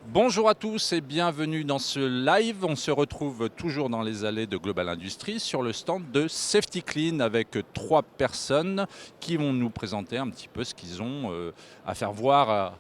Bonjour à tous et bienvenue dans ce live. On se retrouve toujours dans les allées de Global Industries sur le stand de Safety Clean avec trois personnes qui vont nous présenter un petit peu ce qu'ils ont à faire voir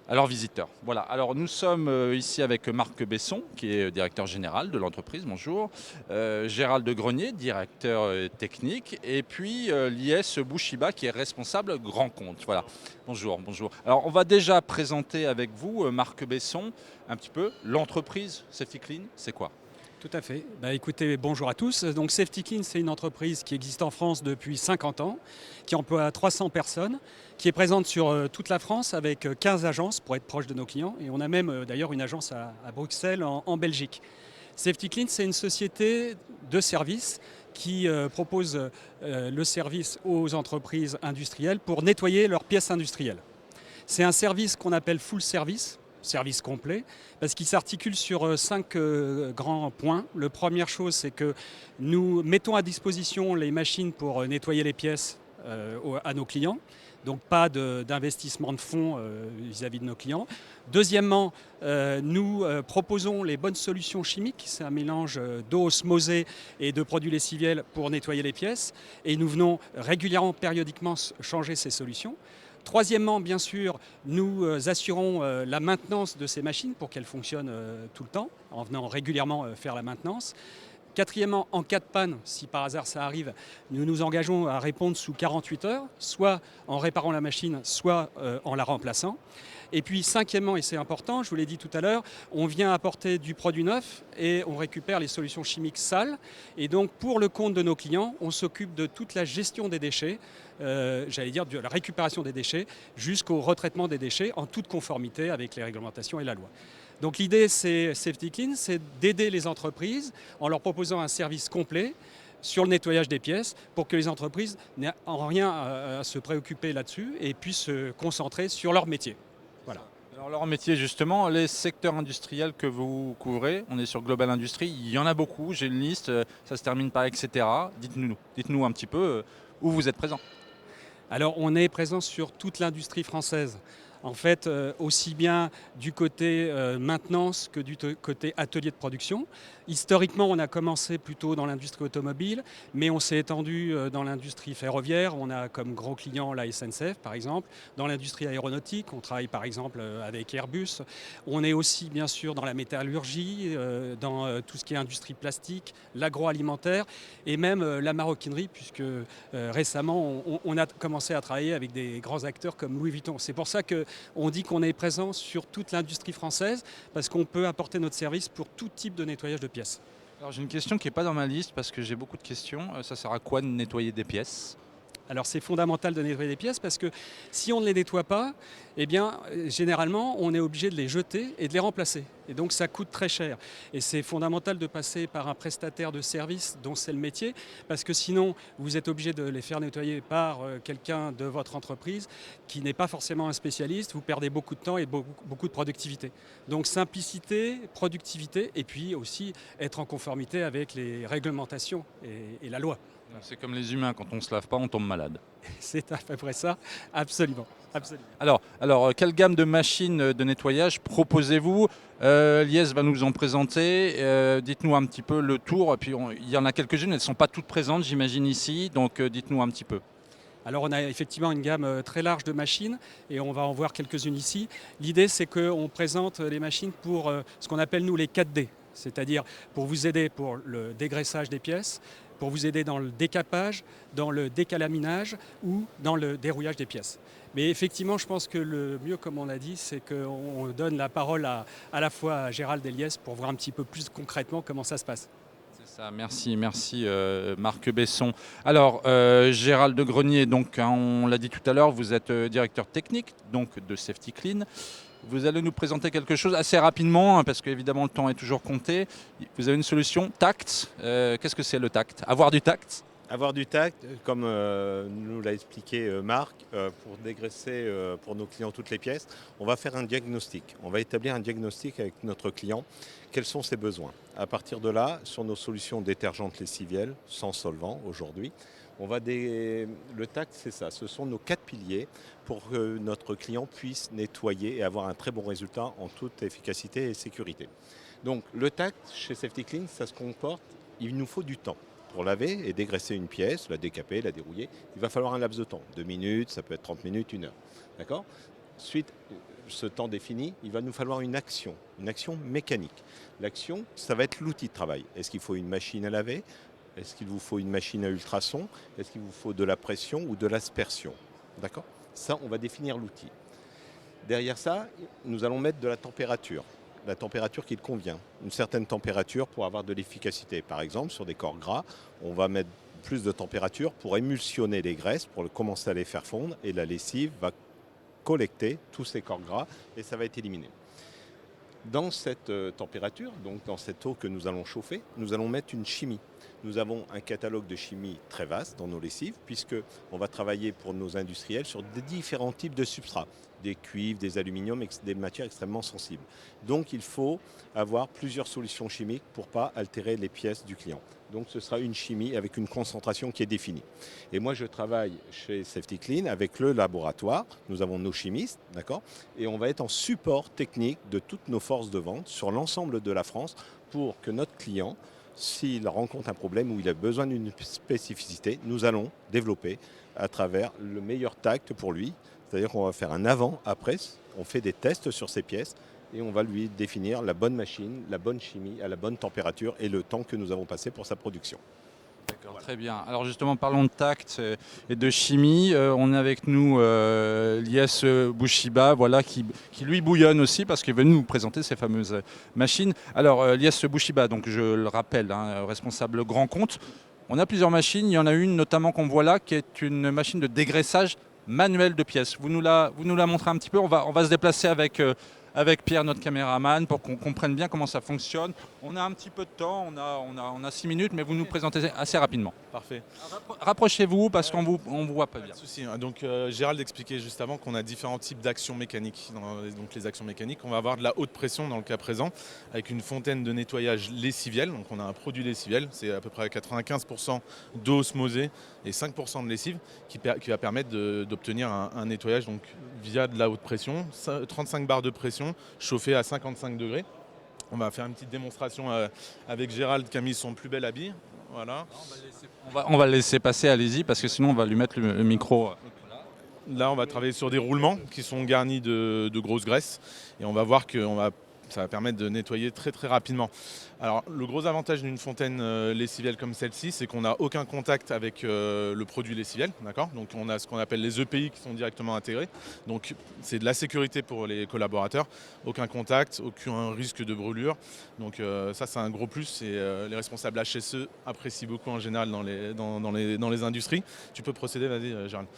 à leurs visiteurs. Voilà, alors nous sommes ici avec Marc Besson, qui est directeur général de l'entreprise, bonjour. Gérald de Grenier, directeur technique. Et puis Lies Bouchiba, qui est responsable grand compte. Voilà, bonjour, bonjour. Alors on va déjà présenter avec vous, Marc Besson, un petit peu l'entreprise Safety Clean, c'est quoi? Tout à fait. Écoutez, bonjour à tous. Donc Safety Clean, c'est une entreprise qui existe en France depuis 50 ans, qui emploie 300 personnes, qui est présente sur toute la France avec 15 agences pour être proche de nos clients. Et on a même d'ailleurs une agence à Bruxelles en Belgique. Safety Clean, c'est une société de services qui propose le service aux entreprises industrielles pour nettoyer leurs pièces industrielles. C'est un service qu'on appelle full service complet, parce qu'il s'articule sur cinq grands points. La première chose, c'est que nous mettons à disposition les machines pour nettoyer les pièces à nos clients. Donc pas d'investissement de fonds vis-à-vis de nos clients. Deuxièmement, nous proposons les bonnes solutions chimiques. C'est un mélange d'eau osmosée et de produits lessiviels pour nettoyer les pièces. Et nous venons régulièrement, périodiquement changer ces solutions. Troisièmement, bien sûr, nous assurons la maintenance de ces machines pour qu'elles fonctionnent tout le temps, en venant régulièrement faire la maintenance. Quatrièmement, en cas de panne, si par hasard ça arrive, nous nous engageons à répondre sous 48 heures, soit en réparant la machine, soit en la remplaçant. Et puis cinquièmement, et c'est important, je vous l'ai dit tout à l'heure, on vient apporter du produit neuf et on récupère les solutions chimiques sales. Et donc pour le compte de nos clients, on s'occupe de toute la gestion des déchets, j'allais dire de la récupération des déchets jusqu'au retraitement des déchets en toute conformité avec les réglementations et la loi. Donc l'idée, c'est Safety Clean, c'est d'aider les entreprises en leur proposant un service complet sur le nettoyage des pièces pour que les entreprises n'aient en rien à se préoccuper là-dessus et puissent se concentrer sur leur métier. Voilà. Alors leur métier justement, les secteurs industriels que vous couvrez, on est sur Global Industries, il y en a beaucoup, j'ai une liste, ça se termine par etc. Dites-nous un petit peu où vous êtes présent. Alors on est présent sur toute l'industrie française. En fait, aussi bien du côté maintenance que du côté atelier de production. Historiquement, on a commencé plutôt dans l'industrie automobile, mais on s'est étendu dans l'industrie ferroviaire. On a comme gros client la SNCF, par exemple. Dans l'industrie aéronautique, on travaille par exemple avec Airbus. On est aussi, bien sûr, dans la métallurgie, dans tout ce qui est industrie plastique, l'agroalimentaire et même la maroquinerie, puisque récemment, on a commencé à travailler avec des grands acteurs comme Louis Vuitton. C'est pour ça qu'on dit qu'on est présent sur toute l'industrie française, parce qu'on peut apporter notre service pour tout type de nettoyage de pièces. Alors j'ai une question qui n'est pas dans ma liste parce que j'ai beaucoup de questions. Ça sert à quoi de nettoyer des pièces? Alors c'est fondamental de nettoyer les pièces parce que si on ne les nettoie pas, eh bien généralement on est obligé de les jeter et de les remplacer. Et donc ça coûte très cher. Et c'est fondamental de passer par un prestataire de service dont c'est le métier, parce que sinon vous êtes obligé de les faire nettoyer par quelqu'un de votre entreprise qui n'est pas forcément un spécialiste. Vous perdez beaucoup de temps et beaucoup de productivité. Donc simplicité, productivité et puis aussi être en conformité avec les réglementations et la loi. C'est comme les humains, quand on ne se lave pas, on tombe malade. C'est à peu près ça, absolument. Absolument. Alors, quelle gamme de machines de nettoyage proposez-vous? Lies va nous en présenter. Dites-nous un petit peu le tour. Et puis, il y en a quelques-unes, elles ne sont pas toutes présentes, j'imagine, ici. Donc, dites-nous un petit peu. Alors on a effectivement une gamme très large de machines et on va en voir quelques-unes ici. L'idée c'est qu'on présente les machines pour ce qu'on appelle nous les 4D, c'est-à-dire pour vous aider pour le dégraissage des pièces, pour vous aider dans le décapage, dans le décalaminage ou dans le dérouillage des pièces. Mais effectivement, je pense que le mieux, comme on l'a dit, c'est qu'on donne la parole à la fois à Gérald et Lies pour voir un petit peu plus concrètement comment ça se passe. C'est ça, merci Marc Besson. Alors, Gérald de Grenier, donc, hein, on l'a dit tout à l'heure, vous êtes directeur technique donc, de Safety Clean. Vous allez nous présenter quelque chose assez rapidement, hein, parce qu'évidemment le temps est toujours compté. Vous avez une solution, tact. Qu'est-ce que c'est le tact? Avoir du tact? Avoir du tact, comme nous l'a expliqué Marc, pour dégraisser pour nos clients toutes les pièces, on va faire un diagnostic. On va établir un diagnostic avec notre client. Quels sont ses besoins? À partir de là, sur nos solutions détergentes lessivielles, sans solvant aujourd'hui, Le tact, c'est ça, ce sont nos 4 piliers pour que notre client puisse nettoyer et avoir un très bon résultat en toute efficacité et sécurité. Donc le tact chez Safety Clean, ça se comporte, il nous faut du temps. Pour laver et dégraisser une pièce, la décaper, la dérouiller, il va falloir un laps de temps, 2 minutes, ça peut être 30 minutes, 1 heure. D'accord ? Suite, ce temps défini, il va nous falloir une action mécanique. L'action, ça va être l'outil de travail. Est-ce qu'il faut une machine à laver ? Est-ce qu'il vous faut une machine à ultrasons ? Est-ce qu'il vous faut de la pression ou de l'aspersion ? D'accord ? Ça, on va définir l'outil. Derrière ça, nous allons mettre de la température qui convient. Une certaine température pour avoir de l'efficacité. Par exemple, sur des corps gras, on va mettre plus de température pour émulsionner les graisses, pour commencer à les faire fondre, et la lessive va collecter tous ces corps gras et ça va être éliminé. Dans cette température, donc dans cette eau que nous allons chauffer, nous allons mettre une chimie. Nous avons un catalogue de chimie très vaste dans nos lessives, puisqu'on va travailler pour nos industriels sur des différents types de substrats, des cuivres, des aluminiums, des matières extrêmement sensibles. Donc il faut avoir plusieurs solutions chimiques pour ne pas altérer les pièces du client. Donc ce sera une chimie avec une concentration qui est définie. Et moi je travaille chez Safety Clean avec le laboratoire, nous avons nos chimistes, d'accord ? Et on va être en support technique de toutes nos forces de vente sur l'ensemble de la France pour que notre client, s'il rencontre un problème ou il a besoin d'une spécificité, nous allons développer à travers le meilleur tact pour lui. C'est-à-dire qu'on va faire un avant-après, on fait des tests sur ces pièces et on va lui définir la bonne machine, la bonne chimie, à la bonne température et le temps que nous avons passé pour sa production. D'accord, voilà. Très bien. Alors justement, parlons de tact et de chimie. On est avec nous Lies Bouchiba, voilà, qui lui bouillonne aussi parce qu'il veut nous présenter ces fameuses machines. Alors Lies Bouchiba, donc je le rappelle, responsable grand compte. On a plusieurs machines. Il y en a une notamment qu'on voit là qui est une machine de dégraissage manuel de pièces. Vous nous la montrez un petit peu. On va se déplacer avec Pierre, notre caméraman, pour qu'on comprenne bien comment ça fonctionne. On a un petit peu de temps, on a 6 minutes, mais vous nous présentez assez rapidement. Parfait. Rapprochez-vous parce qu'on vous voit pas bien. Pas de souci. Donc Gérald expliquait juste avant qu'on a différents types d'actions mécaniques. Donc les actions mécaniques, on va avoir de la haute pression dans le cas présent, avec une fontaine de nettoyage lessiviel. Donc on a un produit lessiviel, c'est à peu près 95% d'eau osmosée et 5% de lessive qui va permettre d'obtenir un nettoyage donc, via de la haute pression, 35 bars de pression, chauffé à 55 degrés. On va faire une petite démonstration avec Gérald qui a mis son plus bel habit. Voilà. On va le laisser passer, allez-y, parce que sinon on va lui mettre le micro. Là, on va travailler sur des roulements qui sont garnis de grosses graisses et on va voir que ça va permettre de nettoyer très très rapidement. Alors le gros avantage d'une fontaine lessivielle comme celle-ci, c'est qu'on n'a aucun contact avec le produit lessiviel, d'accord ? Donc on a ce qu'on appelle les EPI qui sont directement intégrés. Donc c'est de la sécurité pour les collaborateurs, aucun contact, aucun risque de brûlure. Donc ça c'est un gros plus et les responsables HSE apprécient beaucoup en général dans les industries. Tu peux procéder, vas-y Gérald.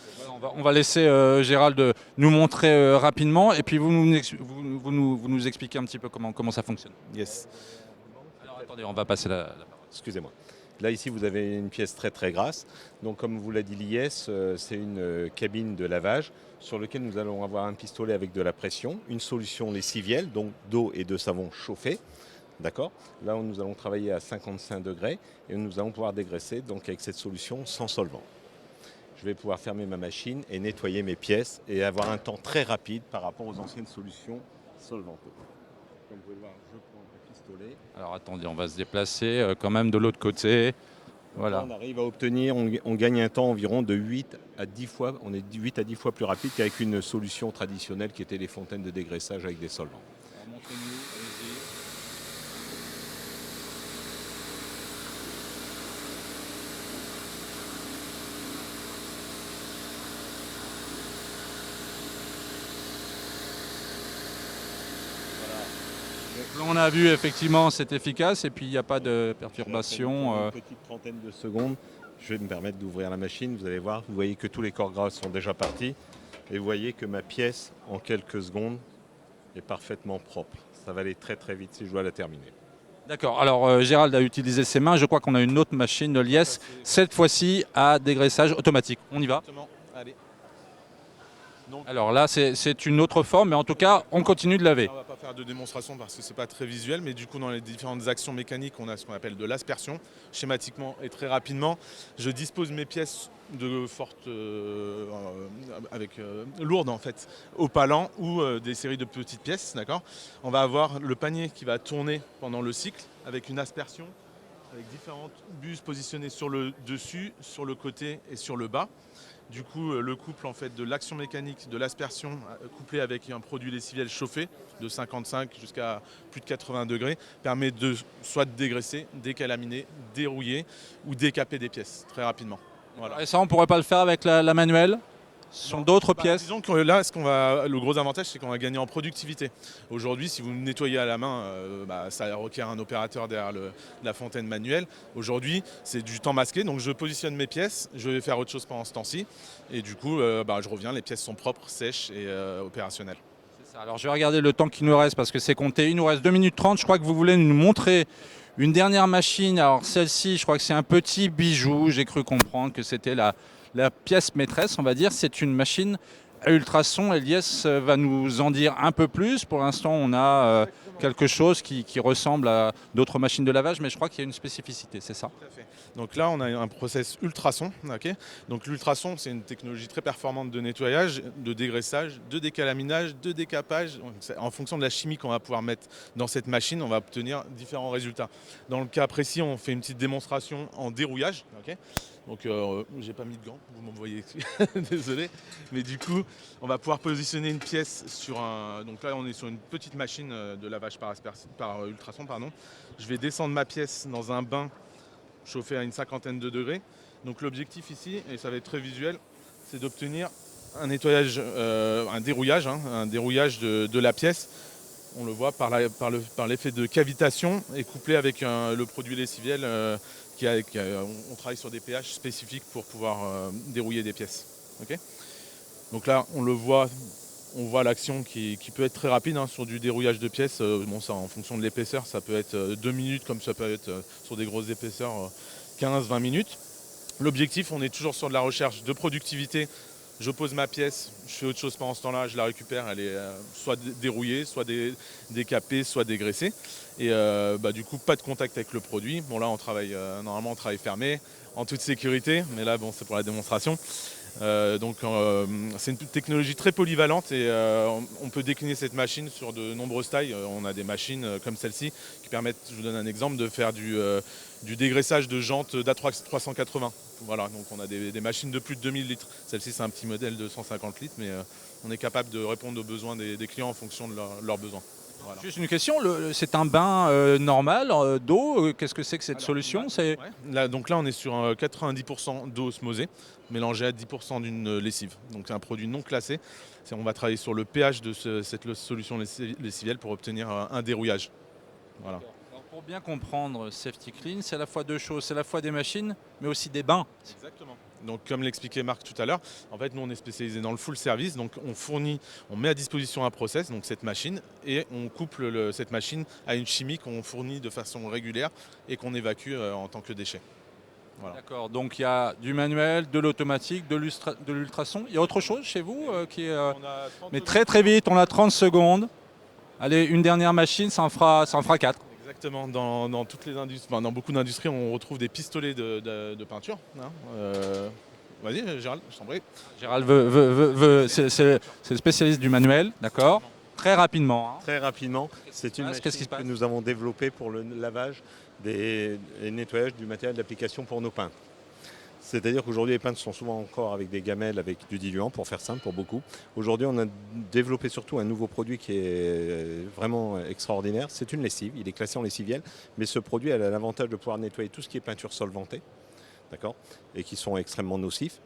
On va laisser Gérald nous montrer rapidement et puis vous nous expliquez un petit peu comment ça fonctionne. Yes. Alors attendez, on va passer la parole. Excusez-moi. Là, ici, vous avez une pièce très très grasse. Donc, comme vous l'a dit l'IS, c'est une cabine de lavage sur laquelle nous allons avoir un pistolet avec de la pression, une solution lessivielle, donc d'eau et de savon chauffé. D'accord ? Là, nous allons travailler à 55 degrés et nous allons pouvoir dégraisser donc, avec cette solution sans solvant. Je vais pouvoir fermer ma machine et nettoyer mes pièces et avoir un temps très rapide par rapport aux anciennes solutions solvanteuses. Comme vous pouvez le voir, je prends un pistolet. Alors attendez, on va se déplacer quand même de l'autre côté. Voilà. Là, on arrive à obtenir, on gagne un temps environ de 8 à 10 fois, on est 8 à 10 fois plus rapide qu'avec une solution traditionnelle qui était les fontaines de dégraissage avec des solvants. Alors, montrez-nous, allez-y. Là, on a vu effectivement c'est efficace et puis il n'y a pas de perturbation. Une petite trentaine de secondes, je vais me permettre d'ouvrir la machine, vous allez voir, vous voyez que tous les corps gras sont déjà partis et vous voyez que ma pièce en quelques secondes est parfaitement propre. Ça va aller très très vite si je dois la terminer. D'accord, alors Gérald a utilisé ses mains, je crois qu'on a une autre machine de Lies, cette fois-ci à dégraissage automatique. On y va ? Exactement. Allez. Donc, Alors là c'est une autre forme mais en tout cas on continue de laver. on va pas faire de démonstration parce que c'est pas très visuel, mais du coup dans les différentes actions mécaniques, on a ce qu'on appelle de l'aspersion, schématiquement et très rapidement. Je dispose mes pièces de forte, lourdes en fait, au palan ou des séries de petites pièces, d'accord. On va avoir le panier qui va tourner pendant le cycle avec une aspersion, avec différentes buses positionnées sur le dessus, sur le côté et sur le bas. Du coup, le couple en fait, de l'action mécanique, de l'aspersion, couplé avec un produit lessiviel chauffé de 55 jusqu'à plus de 80 degrés, permet de soit de dégraisser, décalaminer, dérouiller ou décaper des pièces très rapidement. Voilà. Et ça, on ne pourrait pas le faire avec la manuelle? Ce sont d'autres pièces? Disons que là, le gros avantage, c'est qu'on va gagner en productivité. Aujourd'hui, si vous nettoyez à la main, ça requiert un opérateur derrière la fontaine manuelle. Aujourd'hui, c'est du temps masqué, donc je positionne mes pièces, je vais faire autre chose pendant ce temps-ci. Et du coup, je reviens, les pièces sont propres, sèches et opérationnelles. C'est ça. Alors je vais regarder le temps qui nous reste parce que c'est compté. Il nous reste 2 minutes 30. Je crois que vous voulez nous montrer une dernière machine. Alors celle-ci, je crois que c'est un petit bijou. J'ai cru comprendre que c'était la pièce maîtresse, on va dire. C'est une machine à ultrasons. Elias va nous en dire un peu plus. Pour l'instant, on a quelque chose qui ressemble à d'autres machines de lavage, mais je crois qu'il y a une spécificité, c'est ça? Tout à fait. Donc là, on a un process ultrason. Okay, donc l'ultrason, c'est une technologie très performante de nettoyage, de dégraissage, de décalaminage, de décapage. En fonction de la chimie qu'on va pouvoir mettre dans cette machine, on va obtenir différents résultats. Dans le cas précis, on fait une petite démonstration en dérouillage. Okay, donc j'ai pas mis de gants, vous m'en voyez, désolé. Mais du coup, on va pouvoir positionner une pièce sur un... Donc là, on est sur une petite machine de lavage par ultrason. Pardon. Je vais descendre ma pièce dans un bain chauffé à une 50aine de degrés. Donc l'objectif ici, et ça va être très visuel, c'est d'obtenir un nettoyage, un dérouillage de la pièce. On le voit par l'effet de cavitation et couplé avec le produit lessiviel. On travaille sur des pH spécifiques pour pouvoir dérouiller des pièces. Okay, donc là, on le voit, on voit l'action qui peut être très rapide sur du dérouillage de pièces. Ça, en fonction de l'épaisseur, ça peut être 2 minutes, comme ça peut être sur des grosses épaisseurs 15-20 minutes. L'objectif, on est toujours sur de la recherche de productivité. Je pose ma pièce, je fais autre chose pendant ce temps-là, je la récupère, elle est soit dérouillée, soit décapée, soit dégraissée. Et du coup, pas de contact avec le produit. Bon là, on travaille normalement on travaille fermé, en toute sécurité, mais là, bon, c'est pour la démonstration. C'est une technologie très polyvalente et on peut décliner cette machine sur de nombreuses tailles. On a des machines comme celle-ci qui permettent, je vous donne un exemple, de faire du dégraissage de jantes d'A380. Voilà, donc on a des machines de plus de 2000 litres. Celle-ci, c'est un petit modèle de 150 litres, mais on est capable de répondre aux besoins des clients en fonction de leurs besoins. Voilà. Juste une question, c'est un bain normal d'eau? Qu'est-ce que c'est que cette solution? Donc là, on est sur 90% d'eau osmosée, mélangée à 10% d'une lessive. Donc c'est un produit non classé. On va travailler sur le pH de cette solution lessivielle pour obtenir un dérouillage. Voilà. Alors pour bien comprendre Safety Clean, c'est à la fois deux choses, c'est à la fois des machines, mais aussi des bains. Exactement. Donc comme l'expliquait Marc tout à l'heure, en fait nous on est spécialisé dans le full service, donc on met à disposition un process, donc cette machine, et on couple cette machine à une chimie qu'on fournit de façon régulière et qu'on évacue en tant que déchet. Voilà. D'accord, donc il y a du manuel, de l'automatique, de l'ultrason. Il y a autre chose chez vous mais très très vite, on a 30 secondes. Allez, une dernière machine, ça en fera 4. Exactement, dans toutes les industries, dans beaucoup d'industries, on retrouve des pistolets de peinture. Vas-y, Gérald, je t'en prie. Gérald c'est le spécialiste du manuel, d'accord. Très rapidement. Très rapidement, c'est une machine que nous avons développée pour le lavage et le nettoyage du matériel d'application pour nos peintres. C'est-à-dire qu'aujourd'hui, les peintres sont souvent encore avec des gamelles, avec du diluant, pour faire simple, pour beaucoup. Aujourd'hui, on a développé surtout un nouveau produit qui est vraiment extraordinaire. C'est une lessive, il est classé en lessiviel, mais ce produit a l'avantage de pouvoir nettoyer tout ce qui est peinture solvantée, d'accord, et qui sont extrêmement nocifs,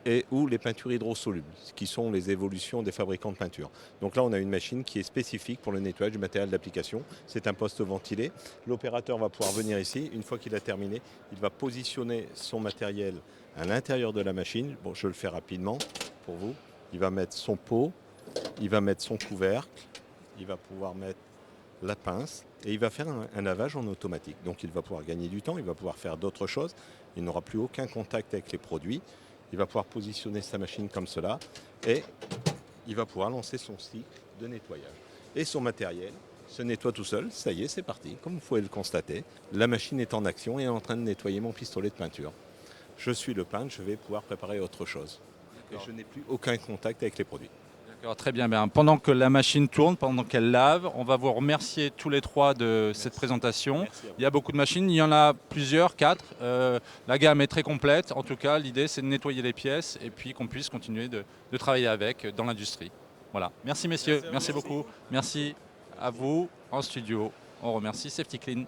et ou les peintures hydrosolubles, qui sont les évolutions des fabricants de peinture. Donc là, on a une machine qui est spécifique pour le nettoyage du matériel d'application. C'est un poste ventilé. L'opérateur va pouvoir venir ici. Une fois qu'il a terminé, il va positionner son matériel à l'intérieur de la machine. Bon, je le fais rapidement pour vous. Il va mettre son pot, il va mettre son couvercle, il va pouvoir mettre la pince et il va faire un lavage en automatique. Donc il va pouvoir gagner du temps, il va pouvoir faire d'autres choses. Il n'aura plus aucun contact avec les produits. Il va pouvoir positionner sa machine comme cela et il va pouvoir lancer son cycle de nettoyage. Et son matériel se nettoie tout seul, ça y est, c'est parti. Comme vous pouvez le constater, la machine est en action et est en train de nettoyer mon pistolet de peinture. Je suis le peintre, je vais pouvoir préparer autre chose. Et je n'ai plus aucun contact avec les produits. D'accord, très bien. Pendant que la machine tourne, pendant qu'elle lave, on va vous remercier tous les trois de cette présentation. Merci à vous. Il y a beaucoup de machines, il y en a plusieurs, 4. La gamme est très complète. En tout cas, l'idée, c'est de nettoyer les pièces et puis qu'on puisse continuer de travailler avec dans l'industrie. Voilà. Merci messieurs, merci beaucoup. Merci à vous en studio. On remercie Safety Clean.